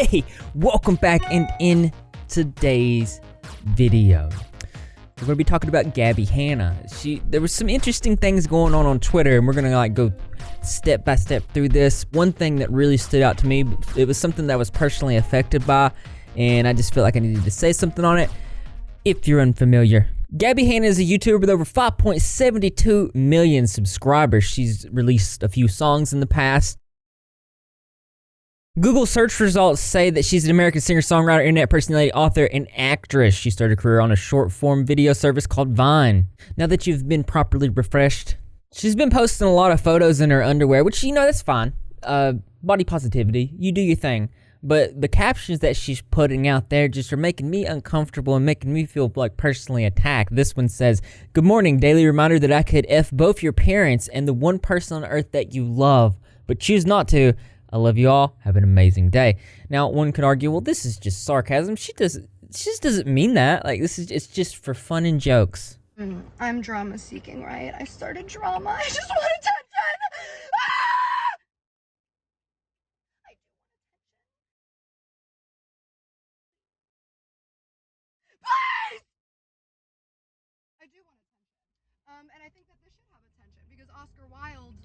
Hey, welcome back, and in today's video, we're going to be talking about Gabbie Hanna. There was some interesting things going on Twitter, and we're going to go step by step through this. One thing that really stood out to me, it was something that I was personally affected by, and I just felt like I needed to say something on it. If you're unfamiliar, Gabbie Hanna is a YouTuber with over 5.72 million subscribers. She's released a few songs in the past. Google search results say that she's an American singer-songwriter, internet personality, author, and actress. She started a career on a short-form video service called Vine. Now that you've been properly refreshed, she's been posting a lot of photos in her underwear, which, that's fine. Body positivity, you do your thing. But the captions that she's putting out there just are making me uncomfortable and making me feel like personally attacked. This one says, "Good morning, daily reminder that I could F both your parents and the one person on earth that you love, but choose not to. I love you all. Have an amazing day." Now, one could argue, well, this is just sarcasm. She just doesn't mean that. It's just for fun and jokes. I'm drama seeking, right? I started drama. I just want attention. I do want attention. Please! I do want attention. And I think that this should have attention because Oscar Wilde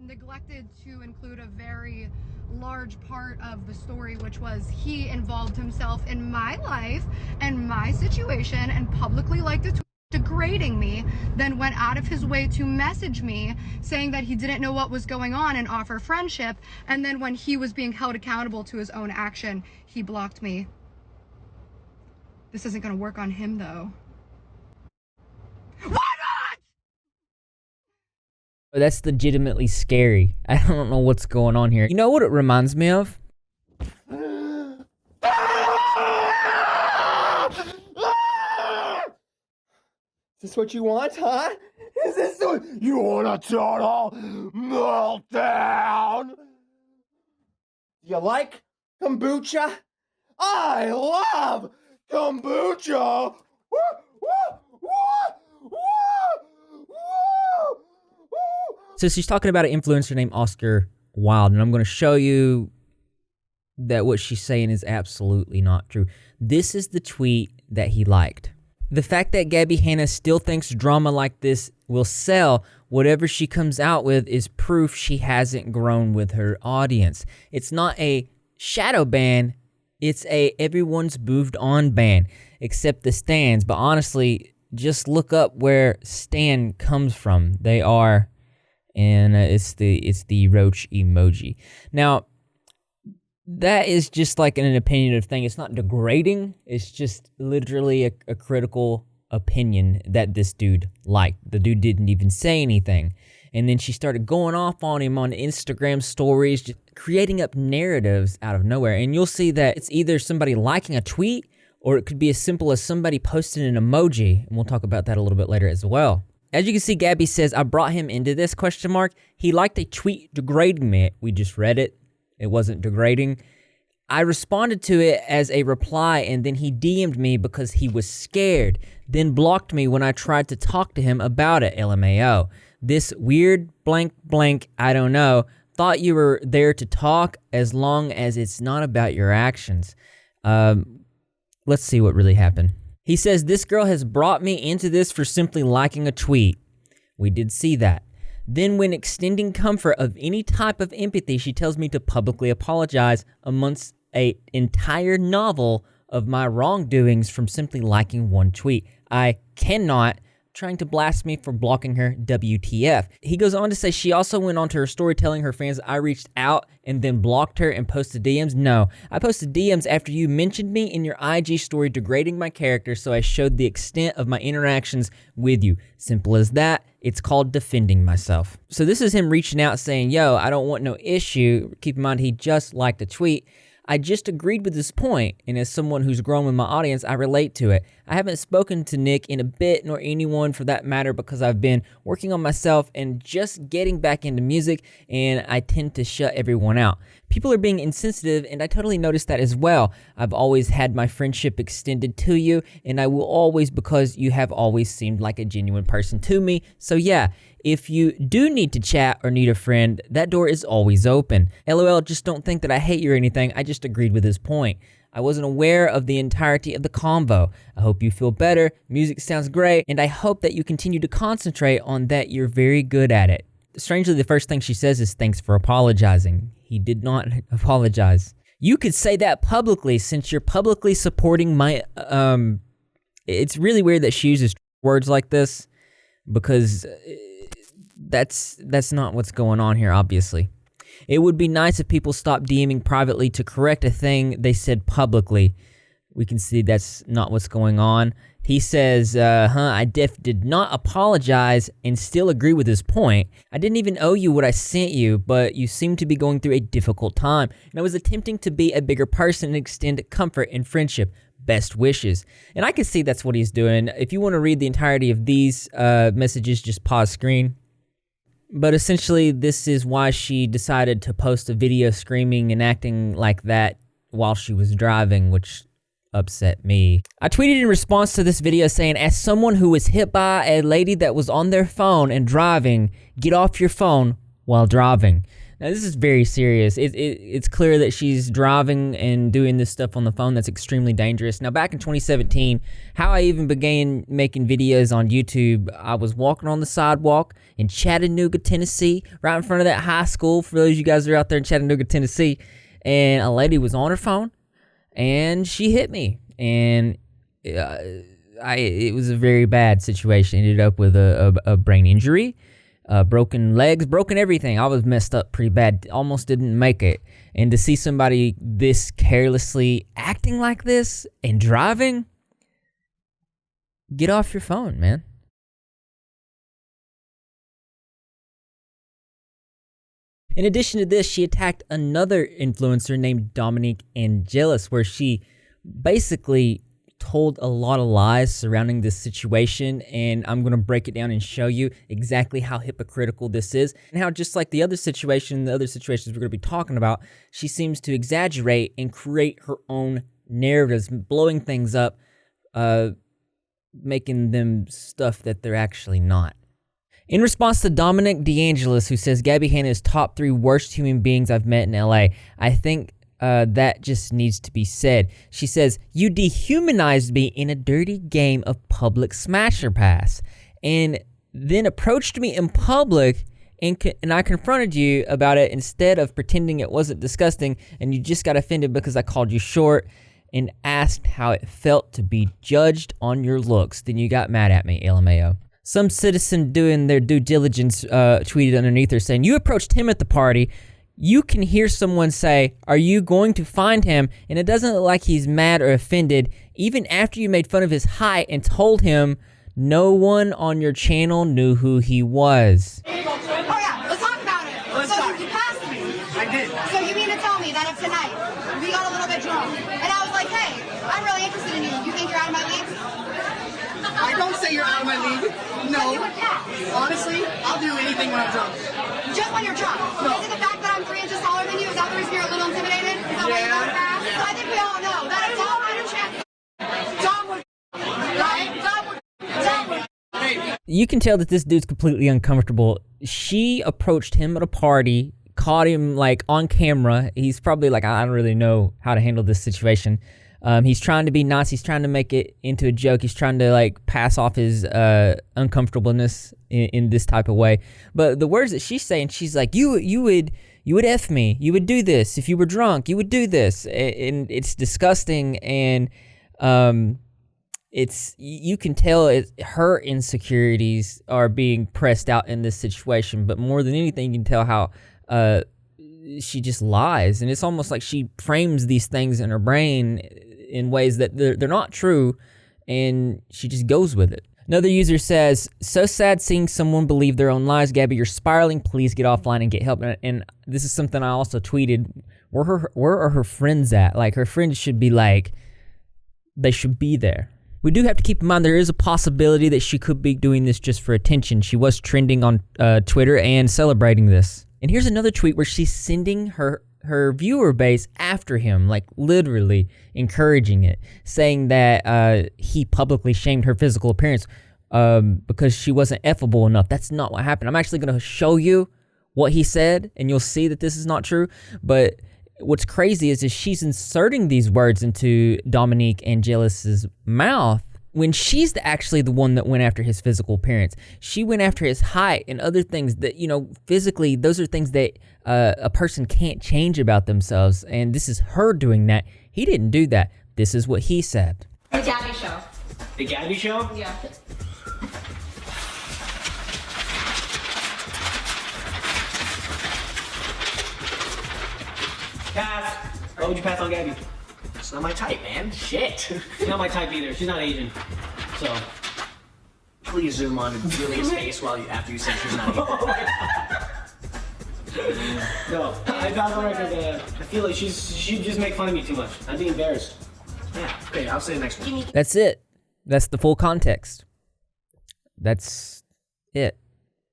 neglected to include a very large part of the story, which was he involved himself in my life and my situation and publicly liked to degrading me, then went out of his way to message me saying that he didn't know what was going on and offer friendship, and then when he was being held accountable to his own action, he blocked me. This isn't going to work on him though. Why not? That's legitimately scary. I don't know what's going on here. You know what it reminds me of? Is this what you want, huh? Is this what you want, a total meltdown? You like kombucha? I love kombucha! Woo, woo, woo, woo, woo. So she's talking about an influencer named Oscar Wilde, and I'm going to show you that what she's saying is absolutely not true. This is the tweet that he liked. The fact that Gabbie Hanna still thinks drama like this will sell whatever she comes out with is proof she hasn't grown with her audience. It's not a shadow ban, it's a everyone's moved on ban, except the stans. But honestly, just look up where stan comes from. They are... and it's the roach emoji. Now, that is just like an opinionative thing. It's not degrading. It's just literally a critical opinion that this dude liked. The dude didn't even say anything. And then she started going off on him on Instagram stories, just creating up narratives out of nowhere. And you'll see that it's either somebody liking a tweet, or it could be as simple as somebody posting an emoji. And we'll talk about that a little bit later as well. As you can see, Gabbie says, "I brought him into this, ? He liked a tweet degrading me." We just read it. It wasn't degrading. "I responded to it as a reply, and then he DM'd me because he was scared, then blocked me when I tried to talk to him about it, LMAO. This weird blank blank, I don't know, thought you were there to talk as long as it's not about your actions." Let's see what really happened. He says, "This girl has brought me into this for simply liking a tweet." We did see that. "Then when extending comfort of any type of empathy, she tells me to publicly apologize amongst an entire novel of my wrongdoings from simply liking one tweet. I cannot," trying to blast me for blocking her, WTF. He goes on to say she also went on to her story telling her fans I reached out and then blocked her and posted DMs. No, I posted DMs after you mentioned me in your IG story degrading my character, so I showed the extent of my interactions with you. Simple as that. It's called defending myself. So this is him reaching out saying, yo, I don't want no issue. Keep in mind, he just liked a tweet. I just agreed with this point, and as someone who's grown with my audience, I relate to it. I haven't spoken to Nick in a bit, nor anyone for that matter, because I've been working on myself and just getting back into music, and I tend to shut everyone out. People are being insensitive, and I totally noticed that as well. I've always had my friendship extended to you, and I will always, because you have always seemed like a genuine person to me. So yeah, if you do need to chat or need a friend, that door is always open. LOL, just don't think that I hate you or anything. I just agreed with his point. I wasn't aware of the entirety of the convo. I hope you feel better. Music sounds great, and I hope that you continue to concentrate on that. You're very good at it. Strangely, the first thing she says is thanks for apologizing. He did not apologize. You could say that publicly since you're publicly supporting my... It's really weird that she uses words like this because that's not what's going on here, obviously. It would be nice if people stopped DMing privately to correct a thing they said publicly. We can see that's not what's going on. He says, I did not apologize and still agree with his point. I didn't even owe you what I sent you, but you seem to be going through a difficult time, and I was attempting to be a bigger person and extend comfort and friendship. Best wishes. And I can see that's what he's doing. If you want to read the entirety of these messages, just pause screen. But essentially, this is why she decided to post a video screaming and acting like that while she was driving, which upset me. I tweeted in response to this video saying, as someone who was hit by a lady that was on their phone and driving, get off your phone while driving. Now, this is very serious. It's clear that she's driving and doing this stuff on the phone that's extremely dangerous. Now, back in 2017, how I even began making videos on YouTube, I was walking on the sidewalk in Chattanooga, Tennessee, right in front of that high school, for those of you guys that are out there in Chattanooga, Tennessee, and a lady was on her phone, and she hit me, and it was a very bad situation. Ended up with a brain injury, broken legs, broken everything. I was messed up pretty bad, almost didn't make it. And to see somebody this carelessly acting like this and driving, get off your phone, man. In addition to this, she attacked another influencer named Dominique Angelis, where she basically told a lot of lies surrounding this situation, and I'm going to break it down and show you exactly how hypocritical this is, and how, just like the other situations we're going to be talking about, she seems to exaggerate and create her own narratives, blowing things up, making them stuff that they're actually not. In response to Dominic DeAngelis, who says Gabbie Hanna is top 3 worst human beings I've met in LA, I think that just needs to be said. She says, you dehumanized me in a dirty game of public smasher pass, and then approached me in public, and I confronted you about it instead of pretending it wasn't disgusting, and you just got offended because I called you short and asked how it felt to be judged on your looks. Then you got mad at me, LMAO. Some citizen doing their due diligence tweeted underneath her saying, you approached him at the party. You can hear someone say, are you going to find him? And it doesn't look like he's mad or offended, even after you made fun of his height and told him no one on your channel knew who he was. Oh yeah, let's talk about it. So you passed me. I did. So you mean to tell me that if tonight we got a little bit drunk and I was like, hey, I'm really interested in you. You think you're out of my league? I don't say you're out of my league. No. But you would pass. Honestly, I'll do anything when I'm drunk. Just when you're drunk. No. Is it the fact that I'm 3 inches taller than you? Is that the reason you're a little intimidated? Is that why you don't pass? So I think we all know that it's all out of chance. Dom would, right? Dom would. You can tell that this dude's completely uncomfortable. She approached him at a party, caught him like on camera. He's probably like, I don't really know how to handle this situation. He's trying to be nice. He's trying to make it into a joke. He's trying to like pass off his uncomfortableness in this type of way. But the words that she's saying, she's like, you would F me. You would do this. If you were drunk, you would do this. And it's disgusting. And you can tell her insecurities are being pressed out in this situation. But more than anything, you can tell how she just lies. And it's almost like she frames these things in her brain in ways that they're not true, and she just goes with it. Another user says, so sad seeing someone believe their own lies. Gabbie, you're spiraling. Please get offline and get help. And this is something I also tweeted. Where are her friends at? Like, her friends should be like, they should be there. We do have to keep in mind there is a possibility that she could be doing this just for attention. She was trending on Twitter and celebrating this. And here's another tweet where she's sending her her viewer base after him, like literally encouraging it, saying that he publicly shamed her physical appearance because she wasn't effable enough. That's not what happened. I'm actually going to show you what he said, and you'll see that this is not true. But what's crazy is she's inserting these words into Dominique Angelis's mouth when she's actually the one that went after his physical appearance. She went after his height and other things that, you know, physically, those are things that a person can't change about themselves. And this is her doing that. He didn't do that. This is what he said. The Gabbie show. The Gabbie show? Yeah. Pass. Why would you pass on Gabbie? It's not my type, man. Shit. She's not my type either. She's not Asian. So. Please zoom on Julia's face after you said she's not Asian. No, I got the record. I feel like she just make fun of me too much. I'd be embarrassed. Yeah. Okay, I'll say the next one. That's it. That's the full context. That's it.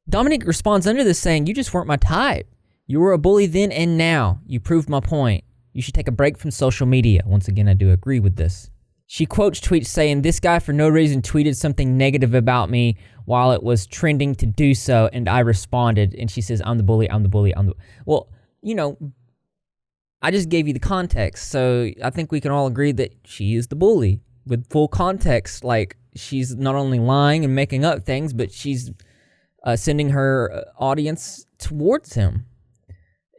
Dominique responds under this saying, "You just weren't my type. You were a bully then and now. You proved my point. You should take a break from social media." Once again, I do agree with this. She quotes tweets saying, "This guy for no reason tweeted something negative about me while it was trending to do so, and I responded." And she says, "I'm the bully, I'm the bully, I'm the..." Well, you know, I just gave you the context, so I think we can all agree that she is the bully. With full context, like, she's not only lying and making up things, but she's sending her audience towards him.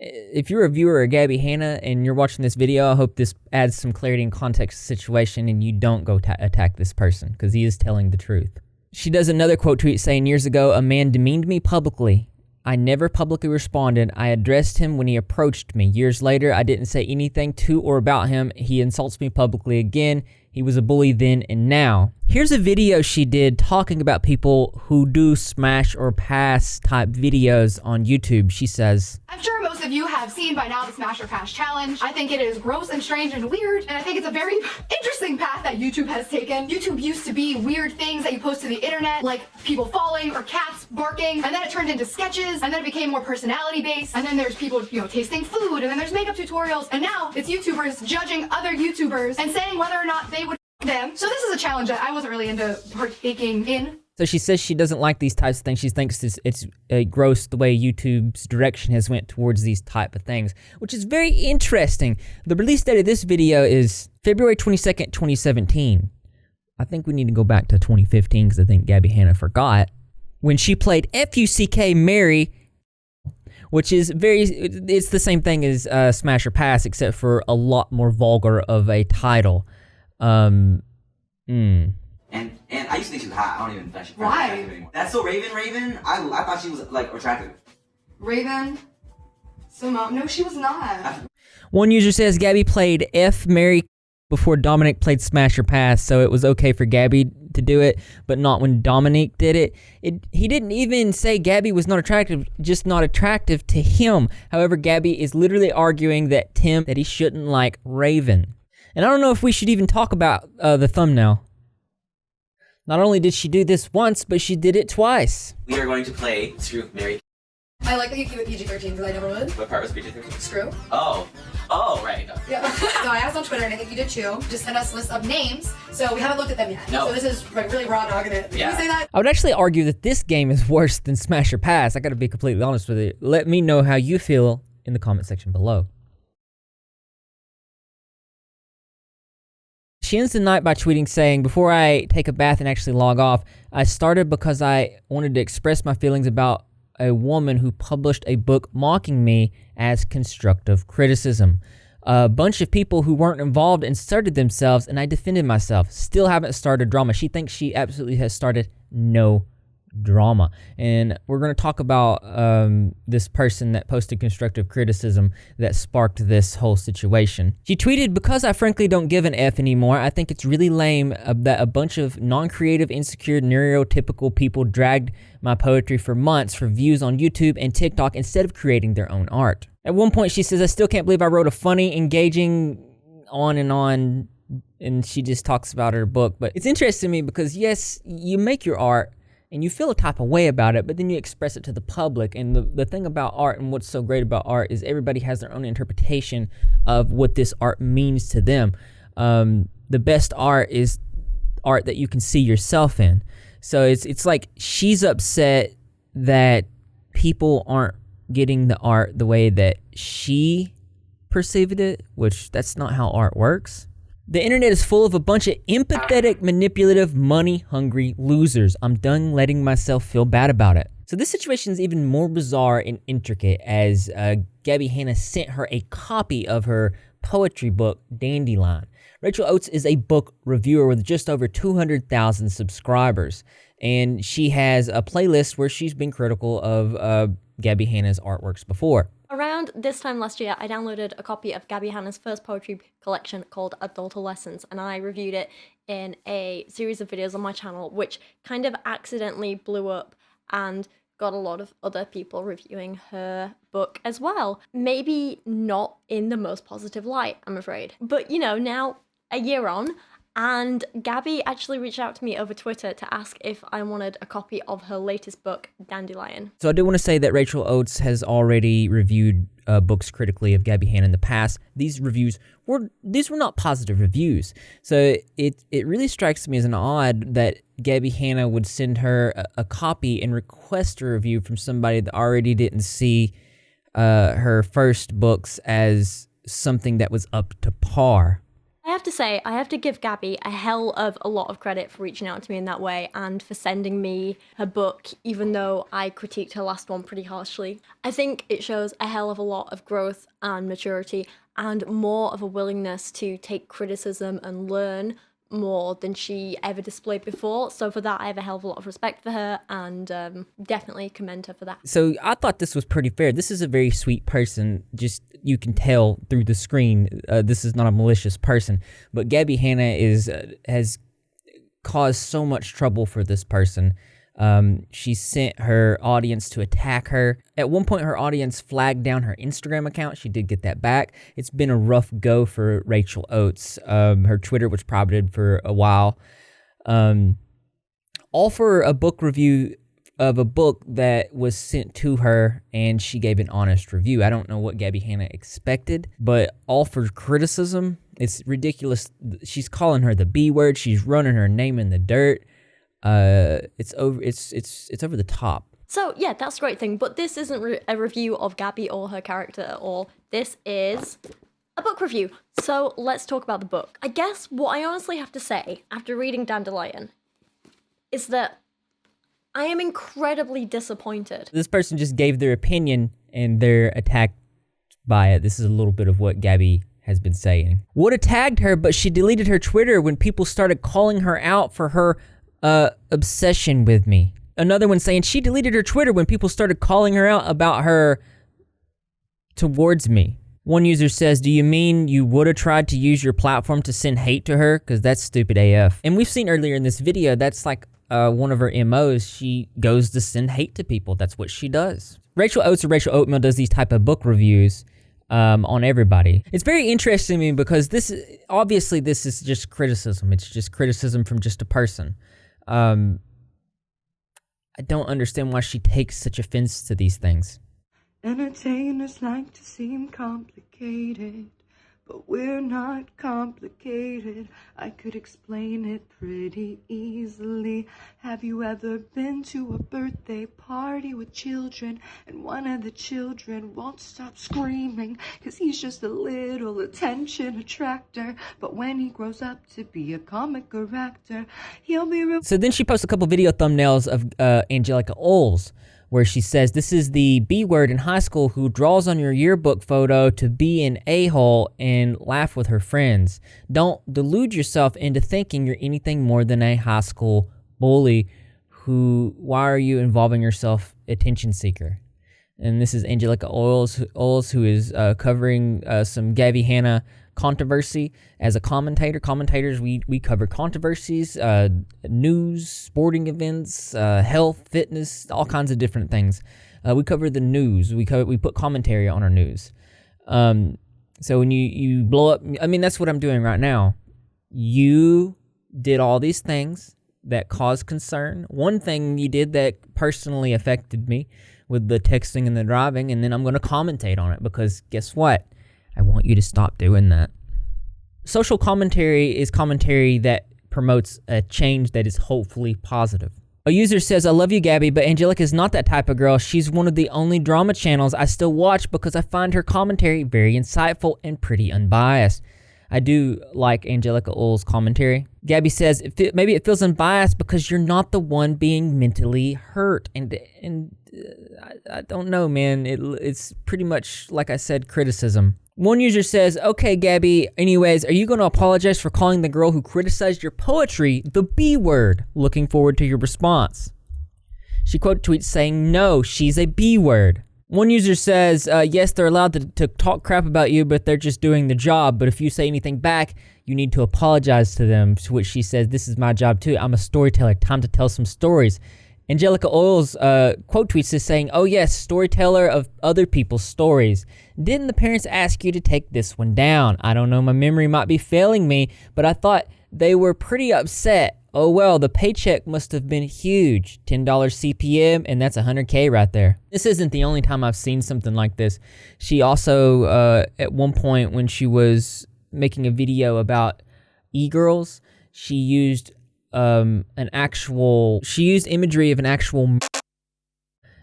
If you're a viewer of Gabbie Hanna and you're watching this video, I hope this adds some clarity and context to the situation and you don't go attack this person, because he is telling the truth. She does another quote tweet saying, "Years ago, a man demeaned me publicly. I never publicly responded. I addressed him when he approached me. Years later, I didn't say anything to or about him. He insults me publicly again. He was a bully then and now." Here's a video she did talking about people who do smash or pass type videos on YouTube. She says, I'm sure most of you have seen by now the Smash or Pass challenge. I think it is gross and strange and weird, and I think it's a very interesting path that YouTube has taken. YouTube used to be weird things that you post to the internet, like people falling or cats barking, and then it turned into sketches, and then it became more personality based, and then there's people, you know, tasting food, and then there's makeup tutorials, and now it's YouTubers judging other YouTubers and saying whether or not they would them. So this is a challenge that I wasn't really into partaking in. So she says she doesn't like these types of things. She thinks it's gross the way YouTube's direction has went towards these type of things, which is very interesting. The release date of this video is February 22nd, 2017. I think we need to go back to 2015 because I think Gabbie Hanna forgot when she played F-U-C-K Mary, which is it's the same thing as Smash or Pass, except for a lot more vulgar of a title. And I used to think she was hot. I don't even think she's Why? attractive anymore. That's so Raven. I thought she was like attractive. Raven? So no, she was not. One user says Gabbie played F Mary before Dominic played Smash or Pass, so it was okay for Gabbie to do it, but not when Dominic did it. He didn't even say Gabbie was not attractive, just not attractive to him. However, Gabbie is literally arguing that he shouldn't like Raven. And I don't know if we should even talk about the thumbnail. Not only did she do this once, but she did it twice. We are going to play Screw, Mary. I like that you keep it PG-13 because I never would. What part was PG-13? Screw. Oh, right. Yeah. So I asked on Twitter, and I think you did too, just send us lists of names. So we haven't looked at them yet. No. So this is like really raw dogging it. Yeah. Can we say that? I would actually argue that this game is worse than Smash or Pass. I gotta be completely honest with you. Let me know how you feel in the comment section below. She ends the night by tweeting saying, "Before I take a bath and actually log off, I started because I wanted to express my feelings about a woman who published a book mocking me as constructive criticism. A bunch of people who weren't involved inserted themselves and I defended myself. Still haven't started drama." She thinks she absolutely has started no drama. And we're going to talk about this person that posted constructive criticism that sparked this whole situation. She tweeted, "Because I frankly don't give an F anymore, I think it's really lame that a bunch of non-creative, insecure, neurotypical people dragged my poetry for months for views on YouTube and TikTok instead of creating their own art." At one point she says, "I still can't believe I wrote a funny, engaging," on, and she just talks about her book. But it's interesting to me because yes, you make your art, and you feel a type of way about it, but then you express it to the public. And the thing about art, and what's so great about art, is everybody has their own interpretation of what this art means to them. The best art is art that you can see yourself in. So it's like she's upset that people aren't getting the art the way that she perceived it, which that's not how art works. The internet is full of a bunch of empathetic, manipulative, money-hungry losers. I'm done letting myself feel bad about it. So this situation is even more bizarre and intricate as Gabbie Hanna sent her a copy of her poetry book, Dandelion. Rachel Oates is a book reviewer with just over 200,000 subscribers, and she has a playlist where she's been critical of Gabbie Hanna's artworks before. Around this time last year, I downloaded a copy of Gabbie Hanna's first poetry collection called Adultolescence, and I reviewed it in a series of videos on my channel, which kind of accidentally blew up and got a lot of other people reviewing her book as well. Maybe not in the most positive light, I'm afraid. But, you know, now a year on, and Gabbie actually reached out to me over Twitter to ask if I wanted a copy of her latest book, Dandelion. So I do want to say that Rachel Oates has already reviewed books critically of Gabbie Hanna in the past. These were not positive reviews. So it really strikes me as an odd that Gabbie Hanna would send her a copy and request a review from somebody that already didn't see her first books as something that was up to par. I have to say, I have to give Gabbie a hell of a lot of credit for reaching out to me in that way and for sending me her book, even though I critiqued her last one pretty harshly. I think it shows a hell of a lot of growth and maturity and more of a willingness to take criticism and learn more than she ever displayed before. So for that, I have a hell of a lot of respect for her and definitely commend her for that. So I thought this was pretty fair. This is a very sweet person. Just, you can tell through the screen, this is not a malicious person. But Gabbie Hanna has caused so much trouble for this person. She sent her audience to attack her. At one point, her audience flagged down her Instagram account. She did get that back. It's been a rough go for Rachel Oates. Her Twitter was prohibited for a while. All for a book review of a book that was sent to her, and she gave an honest review. I don't know what Gabbie Hanna expected, but all for criticism. It's ridiculous. She's calling her the B word. She's running her name in the dirt. It's over the top. So yeah, that's a great thing, but this isn't a review of Gabbie or her character at all. This is a book review. So let's talk about the book. I guess what I honestly have to say after reading Dandelion is that I am incredibly disappointed. This person just gave their opinion and they're attacked by it. This is a little bit of what Gabbie has been saying. Woulda tagged her, but she deleted her Twitter when people started calling her out for her obsession with me. Another one saying she deleted her Twitter when people started calling her out about her towards me. One user says, do you mean you would have tried to use your platform to send hate to her? Because that's stupid AF. And we've seen earlier in this video, that's like one of her MOs. She goes to send hate to people. That's what she does. Rachel Oates or Rachel Oatmeal does these type of book reviews on everybody. It's very interesting to me because this is just criticism. It's just criticism from just a person. I don't understand why she takes such offense to these things. Entertainers like to seem complicated, but we're not complicated. I could explain it pretty easily. Have you ever been to a birthday party with children and one of the children won't stop screaming because he's just a little attention attractor, but when he grows up to be a comic actor, he'll be So then she posts a couple video thumbnails of Angelica Oles, where she says, this is the B word in high school who draws on your yearbook photo to be an a-hole and laugh with her friends. Don't delude yourself into thinking you're anything more than a high school bully why are you involving yourself attention seeker? And this is Angelica Oles who is covering some Gabbie Hanna controversy as a commentator. Commentators, we cover controversies, news, sporting events, health, fitness, all kinds of different things. We cover the news. We put commentary on our news. So when you blow up, I mean, that's what I'm doing right now. You did all these things that cause concern. One thing you did that personally affected me with the texting and the driving, and then I'm going to commentate on it because guess what? I want you to stop doing that. Social commentary is commentary that promotes a change that is hopefully positive. A user says, I love you, Gabbie, but Angelica is not that type of girl. She's one of the only drama channels I still watch because I find her commentary very insightful and pretty unbiased. I do like Angelica Oil's commentary. Gabbie says, maybe it feels unbiased because you're not the one being mentally hurt. And I don't know, man. It's pretty much, like I said, criticism. One user says, okay, Gabbie, anyways, are you going to apologize for calling the girl who criticized your poetry the B word? Looking forward to your response. She quote tweets saying, no, she's a B word. One user says, yes, they're allowed to talk crap about you, but they're just doing the job. But if you say anything back, you need to apologize to them. To which she says, this is my job too. I'm a storyteller. Time to tell some stories. Angelica Oil's quote tweets is saying, oh yes, storyteller of other people's stories. Didn't the parents ask you to take this one down? I don't know, my memory might be failing me, but I thought they were pretty upset. Oh well, the paycheck must have been huge. $10 CPM, and that's $100K right there. This isn't the only time I've seen something like this. She also, at one point when she was making a video about e-girls, she used imagery of an actual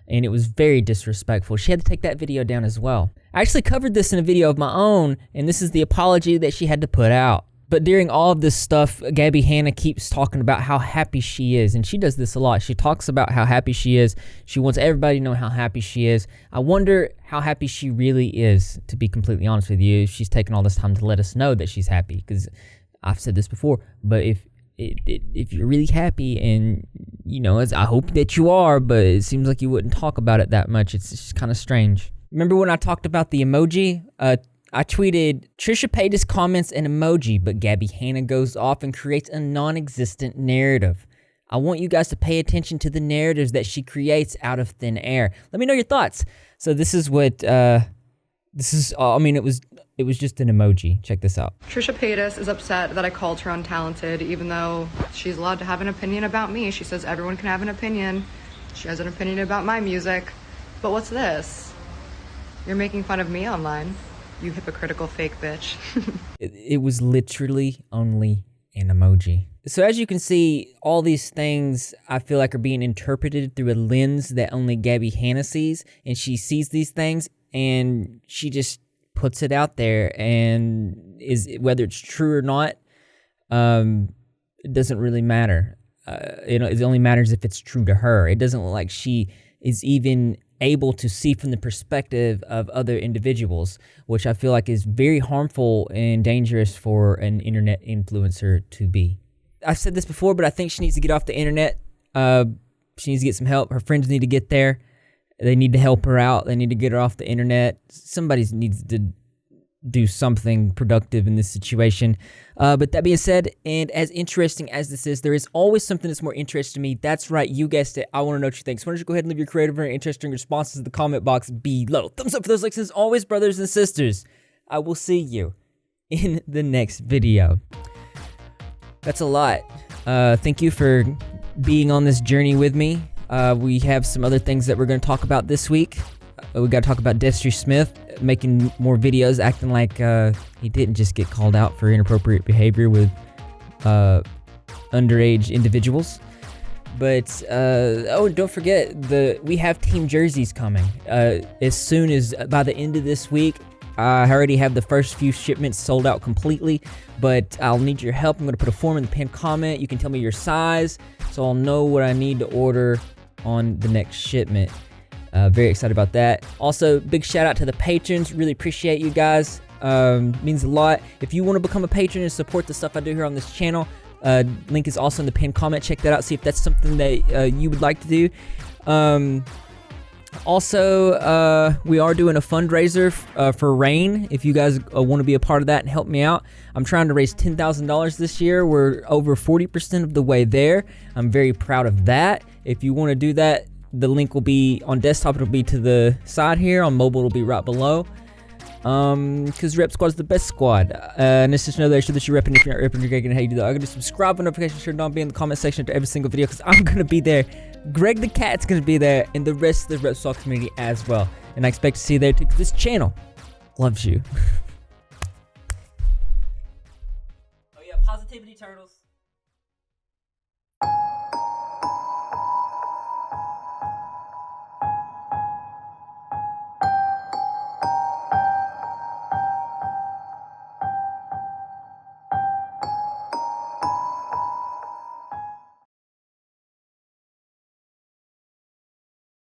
and it was very disrespectful. She had to take that video down as well. I actually covered this in a video of my own, and this is the apology that she had to put out. But during all of this stuff, Gabbie Hanna keeps talking about how happy she is, and she does this a lot. She talks about how happy she is. She wants everybody to know how happy she is. I wonder how happy she really is, to be completely honest with you. She's taken all this time to let us know that she's happy, because I've said this before, but if you're really happy, and you know, I hope that you are, but it seems like you wouldn't talk about it that much. It's just kind of strange. Remember when I talked about the emoji? I tweeted, Trisha Paytas comments an emoji, but Gabbie Hanna goes off and creates a non-existent narrative. I want you guys to pay attention to the narratives that she creates out of thin air. Let me know your thoughts. So this is what, it was just an emoji. Check this out. Trisha Paytas is upset that I called her untalented, even though she's allowed to have an opinion about me. She says everyone can have an opinion. She has an opinion about my music. But what's this? You're making fun of me online, you hypocritical fake bitch. It was literally only an emoji. So as you can see, all these things I feel like are being interpreted through a lens that only Gabbie Hanna sees, and she sees these things and she just puts it out there, and whether it's true or not, it doesn't really matter. It only matters if it's true to her. It doesn't look like she is even able to see from the perspective of other individuals, which I feel like is very harmful and dangerous for an internet influencer to be. I've said this before, but I think she needs to get off the internet. She needs to get some help. Her friends need to get there. They need to help her out. They need to get her off the internet. Somebody needs to do something productive in this situation. But that being said, and as interesting as this is, there is always something that's more interesting to me. That's right, you guessed it. I want to know what you think. So why don't you go ahead and leave your creative and interesting responses in the comment box below. Thumbs up for those likes, as always, brothers and sisters. I will see you in the next video. That's a lot. Thank you for being on this journey with me. We have some other things that we're going to talk about this week. We got to talk about Destry Smith making more videos, acting like he didn't just get called out for inappropriate behavior with underage individuals. But don't forget, we have team jerseys coming. As soon as by the end of this week, I already have the first few shipments sold out completely, but I'll need your help. I'm going to put a form in the pinned comment. You can tell me your size, so I'll know what I need to order on the next shipment. Very excited about that. Also, big shout out to the patrons. Really appreciate you guys. Means a lot. If you want to become a patron and support the stuff I do here on this channel, link is also in the pinned comment. Check that out. See if that's something that you would like to do. Also, we are doing a fundraiser for Rain. If you guys want to be a part of that and help me out, I'm trying to raise $10,000 this year. We're over 40% of the way there. I'm very proud of that. If you want to do that, the link will be on desktop. It'll be to the side here. On mobile, it'll be right below. Because Rep Squad's the best squad. And it's just another issue that you're repping. If you're not repping, you're gonna how you do that. I'm gonna subscribe with notifications turned on, be in the comment section to every single video, because I'm gonna be there. Greg the Cat's gonna be there, and the rest of the Rep Squad community as well. And I expect to see you there too, 'cause this channel loves you. Oh yeah, positivity turtles.